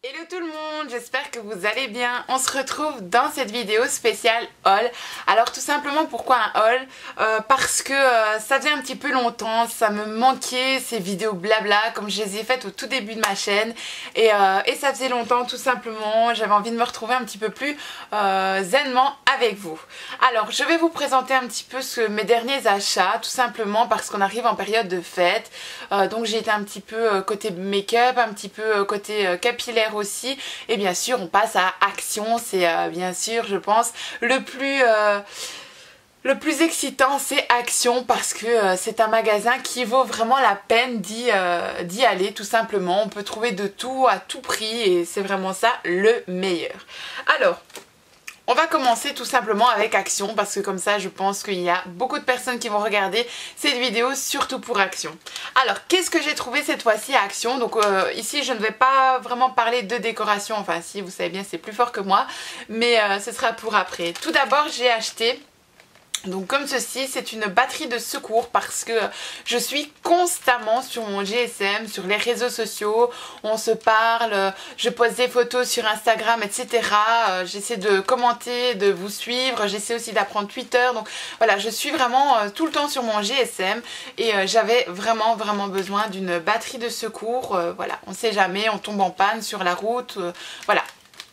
Hello tout le monde, j'espère que vous allez bien. On se retrouve dans cette vidéo spéciale haul. Alors tout simplement pourquoi un haul parce que ça faisait un petit peu longtemps, ça me manquait ces vidéos blabla comme je les ai faites au tout début de ma chaîne. Et ça faisait longtemps tout simplement, j'avais envie de me retrouver un petit peu plus zenement avec vous. Alors je vais vous présenter un petit peu mes derniers achats, tout simplement parce qu'on arrive en période de fête. Donc j'ai été un petit peu côté make-up, un petit peu côté capillaire aussi, et bien sûr on passe à Action. C'est bien sûr je pense le plus excitant, c'est Action, parce que c'est un magasin qui vaut vraiment la peine d'y aller tout simplement. On peut trouver de tout à tout prix et c'est vraiment ça le meilleur. Alors on va commencer tout simplement avec Action parce que comme ça je pense qu'il y a beaucoup de personnes qui vont regarder cette vidéo surtout pour Action. Alors qu'est-ce que j'ai trouvé cette fois-ci à Action? Donc ici je ne vais pas vraiment parler de décoration, enfin si vous savez bien c'est plus fort que moi, mais ce sera pour après. Tout d'abord j'ai acheté donc comme ceci, c'est une batterie de secours parce que je suis constamment sur mon GSM, sur les réseaux sociaux, on se parle, je poste des photos sur Instagram, etc. J'essaie de commenter, de vous suivre, j'essaie aussi d'apprendre Twitter. Donc voilà, je suis vraiment tout le temps sur mon GSM et j'avais vraiment besoin d'une batterie de secours. Voilà, on sait jamais, on tombe en panne sur la route, voilà.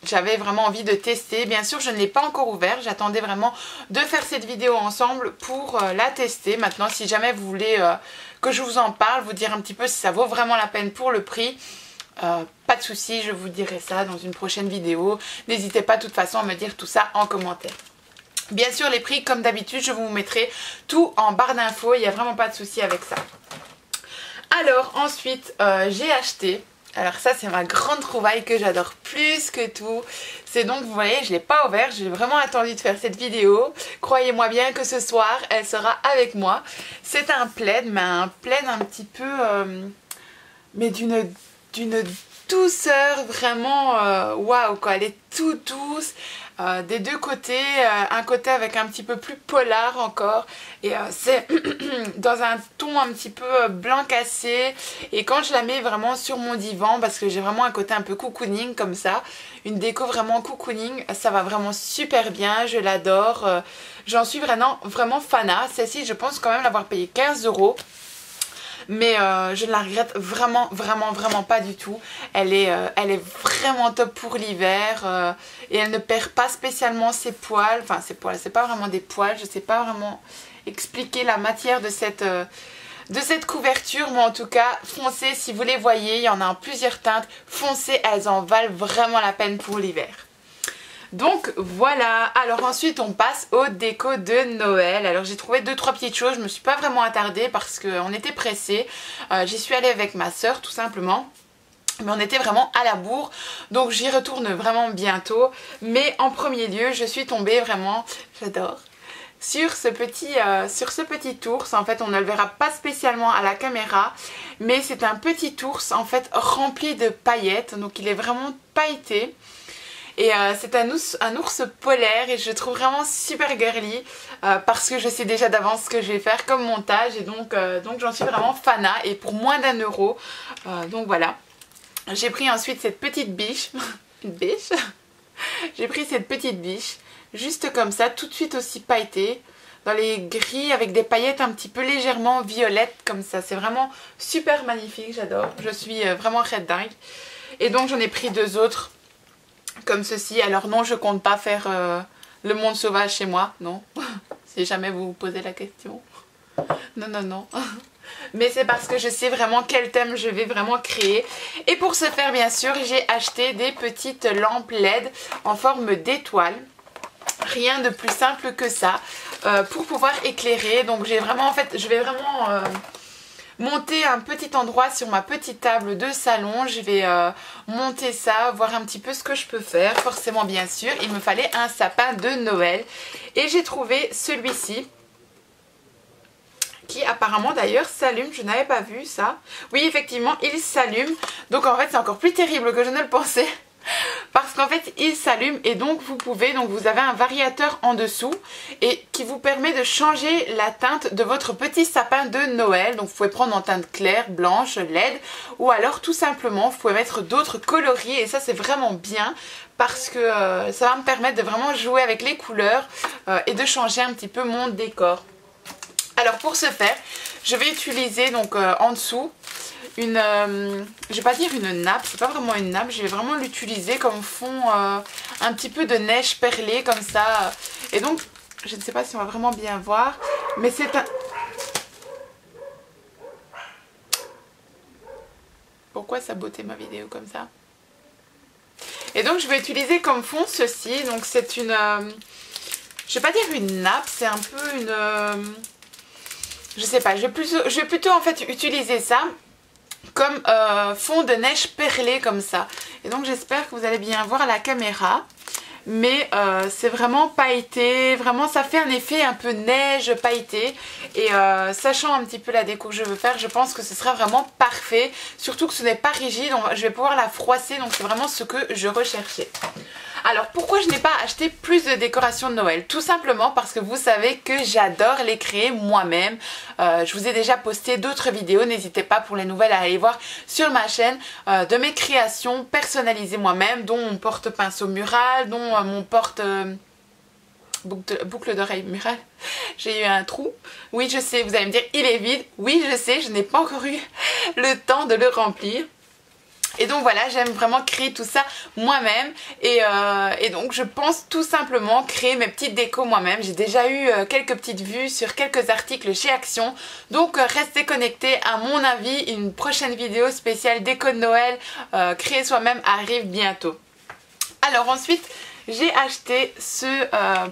J'avais vraiment envie de tester. Bien sûr, je ne l'ai pas encore ouvert. J'attendais vraiment de faire cette vidéo ensemble pour la tester. Maintenant, si jamais vous voulez que je vous en parle, vous dire un petit peu si ça vaut vraiment la peine pour le prix, pas de souci, je vous dirai ça dans une prochaine vidéo. N'hésitez pas de toute façon à me dire tout ça en commentaire. Bien sûr, les prix, comme d'habitude, je vous mettrai tout en barre d'infos. Il n'y a vraiment pas de souci avec ça. Alors, ensuite, j'ai acheté... Alors ça c'est ma grande trouvaille que j'adore plus que tout. C'est donc, vous voyez, je ne l'ai pas ouvert, j'ai vraiment attendu de faire cette vidéo. Croyez-moi bien que ce soir, elle sera avec moi. C'est un plaid, mais un plaid un petit peu... mais d'une douceur vraiment... waouh quoi, elle est toute douce. Des deux côtés, un côté avec un petit peu plus polar encore, et c'est dans un ton un petit peu blanc cassé, et quand je la mets vraiment sur mon divan, parce que j'ai vraiment un côté un peu cocooning comme ça, une déco vraiment cocooning, ça va vraiment super bien, je l'adore, j'en suis vraiment fanat. Celle-ci je pense quand même l'avoir payée 15 €. Mais je ne la regrette vraiment pas du tout. Elle est vraiment top pour l'hiver et elle ne perd pas spécialement ses poils. Enfin ses poils, c'est pas vraiment des poils, je sais pas vraiment expliquer la matière de cette couverture, mais en tout cas foncez si vous les voyez, il y en a en plusieurs teintes, foncez, elles en valent vraiment la peine pour l'hiver. Donc voilà, alors ensuite on passe aux décos de Noël. Alors j'ai trouvé 2-3 petites choses, je me suis pas vraiment attardée parce qu'on était pressés. J'y suis allée avec ma soeur tout simplement. Mais on était vraiment à la bourre, donc j'y retourne vraiment bientôt. Mais en premier lieu, je suis tombée vraiment, j'adore, sur ce petit ours. En fait on ne le verra pas spécialement à la caméra, mais c'est un petit ours en fait rempli de paillettes, donc il est vraiment pailleté. Et c'est un ours polaire et je le trouve vraiment super girly parce que je sais déjà d'avance ce que je vais faire comme montage, et donc j'en suis vraiment fanat, et pour moins d'1 €. Donc voilà. J'ai pris ensuite cette petite biche, une biche. J'ai pris cette petite biche, juste comme ça, tout de suite aussi pailletée, dans les gris avec des paillettes un petit peu légèrement violettes comme ça. C'est vraiment super magnifique, j'adore. Je suis vraiment red dingue. Et donc j'en ai pris 2 autres. Comme ceci. Alors non, je compte pas faire le monde sauvage chez moi, non. Si jamais vous vous posez la question. Non. Mais c'est parce que je sais vraiment quel thème je vais vraiment créer. Et pour ce faire, bien sûr, j'ai acheté des petites lampes LED en forme d'étoile. Rien de plus simple que ça pour pouvoir éclairer. Donc j'ai vraiment, en fait, je vais vraiment... monter un petit endroit sur ma petite table de salon. Je vais monter ça, voir un petit peu ce que je peux faire. Forcément bien sûr, il me fallait un sapin de Noël. Et j'ai trouvé celui-ci, qui apparemment d'ailleurs s'allume. Je n'avais pas vu ça. Oui, effectivement, il s'allume. Donc en fait c'est encore plus terrible que je ne le pensais, parce qu'en fait il s'allume et donc vous avez un variateur en dessous et qui vous permet de changer la teinte de votre petit sapin de Noël. Donc vous pouvez prendre en teinte claire, blanche, LED, ou alors tout simplement vous pouvez mettre d'autres coloris et ça c'est vraiment bien parce que ça va me permettre de vraiment jouer avec les couleurs et de changer un petit peu mon décor. Alors pour ce faire, je vais utiliser donc en dessous une, je vais pas dire une nappe, c'est pas vraiment une nappe, je vais vraiment l'utiliser comme fond un petit peu de neige perlée comme ça. Et donc, je ne sais pas si on va vraiment bien voir, mais c'est un... Pourquoi saboter ma vidéo comme ça? Et donc je vais utiliser comme fond ceci, donc c'est une... je vais pas dire une nappe, c'est un peu une... je sais pas, je vais plutôt en fait utiliser ça comme fond de neige perlé comme ça. Et donc j'espère que vous allez bien voir à la caméra. Mais c'est vraiment pailleté, vraiment ça fait un effet un peu neige pailleté. Et sachant un petit peu la déco que je veux faire, je pense que ce sera vraiment parfait. Surtout que ce n'est pas rigide, je vais pouvoir la froisser, donc c'est vraiment ce que je recherchais. Alors pourquoi je n'ai pas acheté plus de décorations de Noël? Tout simplement parce que vous savez que j'adore les créer moi-même. Je vous ai déjà posté d'autres vidéos, n'hésitez pas pour les nouvelles à aller voir sur ma chaîne de mes créations personnalisées moi-même, dont mon porte-pinceau mural, dont mon boucle d'oreille murale. J'ai eu un trou. Oui je sais, vous allez me dire il est vide. Oui je sais, je n'ai pas encore eu le temps de le remplir. Et donc voilà, j'aime vraiment créer tout ça moi-même et donc je pense tout simplement créer mes petites décos moi-même. J'ai déjà eu quelques petites vues sur quelques articles chez Action, donc restez connectés. À mon avis, une prochaine vidéo spéciale déco de Noël créer soi-même arrive bientôt. Alors ensuite, j'ai acheté ce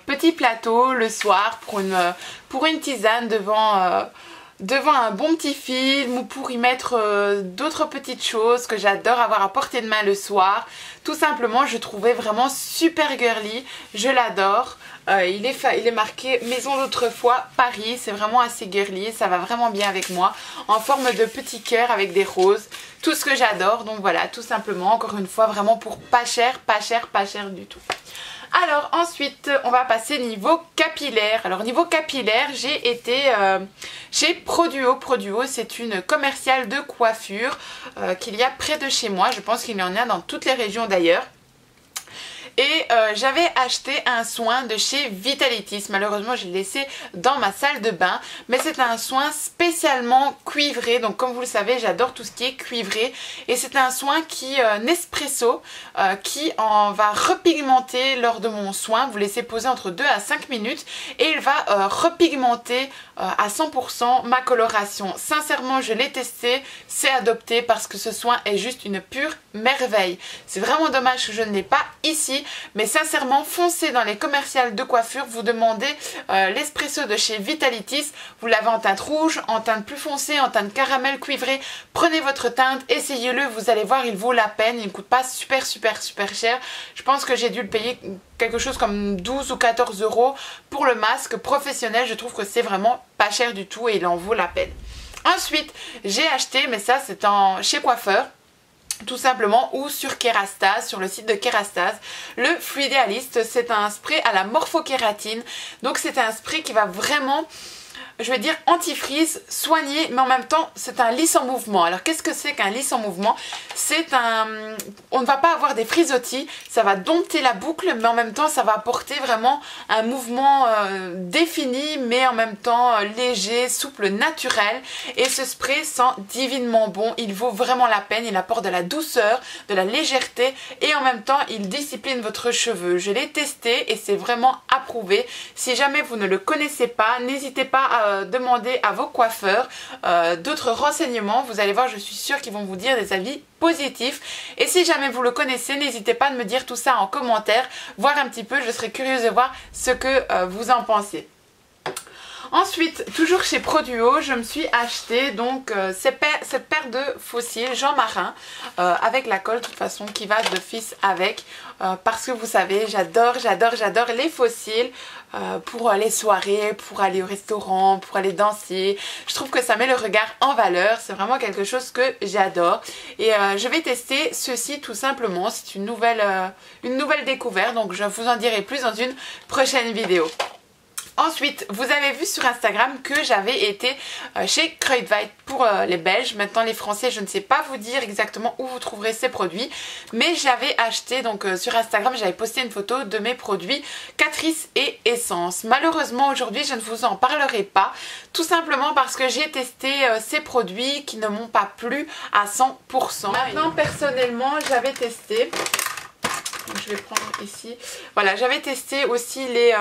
petit plateau le soir pour une tisane devant un bon petit film ou pour y mettre d'autres petites choses que j'adore avoir à portée de main le soir. Tout simplement, je trouvais vraiment super girly, je l'adore. Il est marqué Maison d'autrefois Paris, c'est vraiment assez girly, ça va vraiment bien avec moi. En forme de petit cœur avec des roses, tout ce que j'adore. Donc voilà, tout simplement, encore une fois, vraiment pour pas cher du tout. Alors ensuite on va passer niveau capillaire. Alors niveau capillaire j'ai été chez Produo. Produo c'est une commerciale de coiffure qu'il y a près de chez moi. Je pense qu'il y en a dans toutes les régions d'ailleurs. Et j'avais acheté un soin de chez Vitalitis. Malheureusement, je l'ai laissé dans ma salle de bain. Mais c'est un soin spécialement cuivré. Donc comme vous le savez, j'adore tout ce qui est cuivré. Et c'est un soin Nespresso qui va repigmenter lors de mon soin. Vous laissez poser entre 2 à 5 minutes. Et il va repigmenter à 100% ma coloration. Sincèrement, je l'ai testé. C'est adopté parce que ce soin est juste une pure merveille. C'est vraiment dommage que je ne l'ai pas ici. Mais sincèrement, foncez dans les commerciales de coiffure, vous demandez l'espresso de chez Vitalitis, vous l'avez en teinte rouge, en teinte plus foncée, en teinte caramel cuivré. Prenez votre teinte, essayez-le, vous allez voir, il vaut la peine, il ne coûte pas super cher. Je pense que j'ai dû le payer quelque chose comme 12 ou 14 € pour le masque professionnel. Je trouve que c'est vraiment pas cher du tout et il en vaut la peine. Ensuite, j'ai acheté, mais ça c'est chez coiffeur, tout simplement, ou sur Kerastase, sur le site de Kerastase, le Fluidealist. C'est un spray à la morphokératine. Donc c'est un spray qui va vraiment, je vais dire, anti-frise, soigner, mais en même temps c'est un lisse en mouvement. Alors qu'est-ce que c'est qu'un lisse en mouvement? C'est on ne va pas avoir des frisottis, ça va dompter la boucle, mais en même temps ça va apporter vraiment un mouvement défini, mais en même temps léger, souple, naturel. Et ce spray sent divinement bon, il vaut vraiment la peine, il apporte de la douceur, de la légèreté et en même temps il discipline votre cheveu. Je l'ai testé et c'est vraiment approuvé. Si jamais vous ne le connaissez pas, n'hésitez pas à demander à vos coiffeurs d'autres renseignements. Vous allez voir, je suis sûre qu'ils vont vous dire des avis positifs. Et si jamais vous le connaissez, n'hésitez pas à me dire tout ça en commentaire, voir un petit peu, je serais curieuse de voir ce que vous en pensez. Ensuite, toujours chez Produo, je me suis acheté donc cette paire de fossiles Jean Marin avec la colle de toute façon qui va d'office avec parce que vous savez, j'adore les fossiles pour les soirées, pour aller au restaurant, pour aller danser. Je trouve que ça met le regard en valeur, c'est vraiment quelque chose que j'adore. Et je vais tester ceci tout simplement, c'est une nouvelle découverte, donc je vous en dirai plus dans une prochaine vidéo. Ensuite, vous avez vu sur Instagram que j'avais été chez Kruidvat pour les Belges. Maintenant, les Français, je ne sais pas vous dire exactement où vous trouverez ces produits. Mais j'avais acheté, donc sur Instagram, j'avais posté une photo de mes produits Catrice et Essence. Malheureusement, aujourd'hui, je ne vous en parlerai pas. Tout simplement parce que j'ai testé ces produits qui ne m'ont pas plu à 100%. Maintenant, personnellement, j'avais testé... Je vais prendre ici. Voilà, j'avais testé aussi les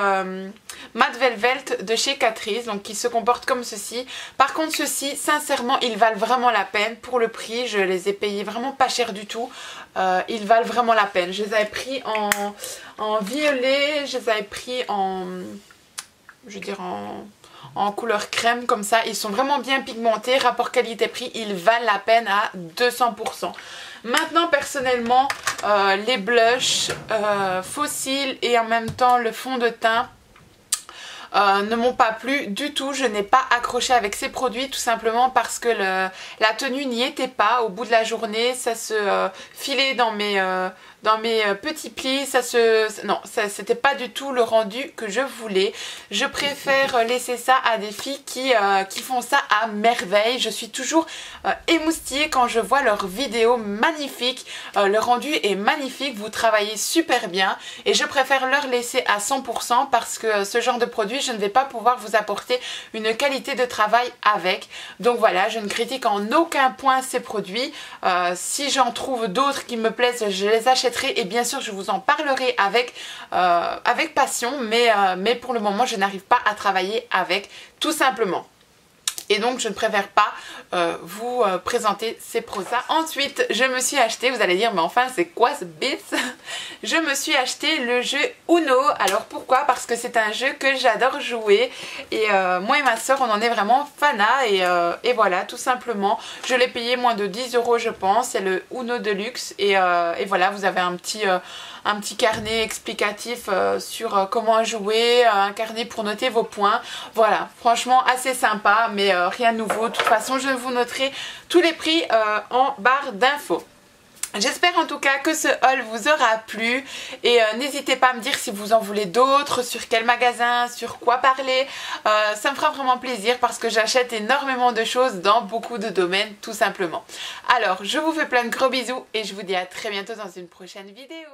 Matte Velvet de chez Catrice, donc qui se comportent comme ceci. Par contre, ceux-ci, sincèrement, ils valent vraiment la peine. Pour le prix, je les ai payés vraiment pas cher du tout. Ils valent vraiment la peine. Je les avais pris en violet, je les avais pris en... je veux dire en couleur crème comme ça. Ils sont vraiment bien pigmentés. Rapport qualité-prix, ils valent la peine à 200%. Maintenant, personnellement, les blushs fossiles et en même temps le fond de teint ne m'ont pas plu du tout. Je n'ai pas accroché avec ces produits tout simplement parce que la tenue n'y était pas. Au bout de la journée, ça se filait dans mes petits plis. Non, c'était pas du tout le rendu que je voulais. Je préfère laisser ça à des filles qui font ça à merveille. Je suis toujours émoustillée quand je vois leurs vidéos magnifiques. Le rendu est magnifique, vous travaillez super bien et je préfère leur laisser à 100% parce que ce genre de produit, je ne vais pas pouvoir vous apporter une qualité de travail avec. Donc voilà, je ne critique en aucun point ces produits. Si j'en trouve d'autres qui me plaisent, je les achèterai et bien sûr je vous en parlerai avec passion, mais pour le moment je n'arrive pas à travailler avec tout simplement. Et donc je ne préfère pas vous présenter ces produits. Ensuite je me suis acheté, vous allez dire mais enfin c'est quoi ce bis? Je me suis acheté le jeu Uno. Alors pourquoi? Parce que c'est un jeu que j'adore jouer. Et moi et ma soeur on en est vraiment fanat. Et voilà, tout simplement. Je l'ai payé moins de 10 € je pense. C'est le Uno Deluxe. Et voilà, vous avez un petit carnet explicatif sur comment jouer, un carnet pour noter vos points. Voilà, franchement assez sympa, mais rien de nouveau. De toute façon, je vous noterai tous les prix en barre d'infos. J'espère en tout cas que ce haul vous aura plu et n'hésitez pas à me dire si vous en voulez d'autres, sur quel magasin, sur quoi parler. Ça me fera vraiment plaisir parce que j'achète énormément de choses dans beaucoup de domaines tout simplement. Alors, je vous fais plein de gros bisous et je vous dis à très bientôt dans une prochaine vidéo.